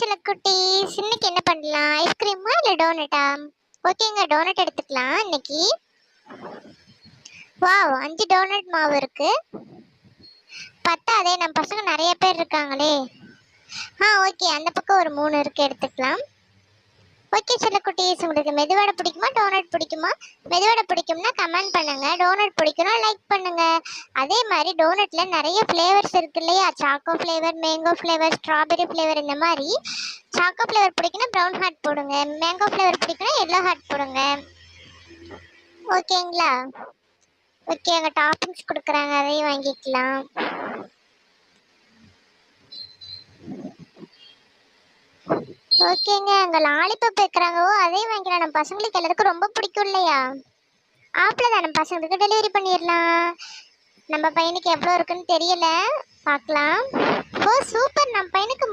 சில குட்டீஸ், இன்னைக்கு என்ன பண்ணலாம்? ஐஸ்கிரீமா இல்ல டோனட்டா? ஓகேங்க, டோனட் எடுத்துக்கலாம் இன்னைக்கு. வாவ், 5 டோனட் மாவு இருக்கு. பத்தாதே, நம்ம பசங்க நிறைய பேர் இருக்காங்களே. ஓகே, அந்த பக்கம் ஒரு 3 இருக்கு, எடுத்துக்கலாம். ஓகே சில குட்டீஸ், உங்களுக்கு மெதுவடை பிடிக்குமா டோனட் பிடிக்குமா? மெதுவடை பிடிக்கும்னா கமெண்ட் பண்ணுங்க, டோனட் பிடிக்கும்னா லைக் பண்ணுங்க. அதே மாதிரி டோனட்ல நிறைய ஃப்ளேவர்ஸ் இருக்கு இல்லையா? Choco flavour, mango flavour, strawberry flavour. இந்த மாதிரி சாக்கோ ஃப்ளேவர் பிடிக்கும்னா ப்ரௌன் ஹார்ட் போடுங்க, மேங்கோ ஃப்ளேவர் பிடிக்கும்னா எல்லோ ஹார்ட் போடுங்க. ஓகேங்களா? ஓகே, அங்கே டாப்பிங்ஸ் கொடுக்குறாங்க, அதையும் வாங்கிக்கலாம். ஓகேங்க, அங்கே லாலிபாப் வைக்கிறாங்க, அதையும் வாங்கிக்கலாம். நம்ம பசங்களுக்கு எல்லாருக்கும் ரொம்ப பிடிக்கும் இல்லையா? ஆப்பில் தான், நம்ம பசங்களுக்கு டெலிவரி பண்ணிடலாம். நம்ம பையனுக்கு எவ்வளோ இருக்குன்னு தெரியல, பார்க்கலாம். ஓ சூப்பர், நம்ம பையனுக்கு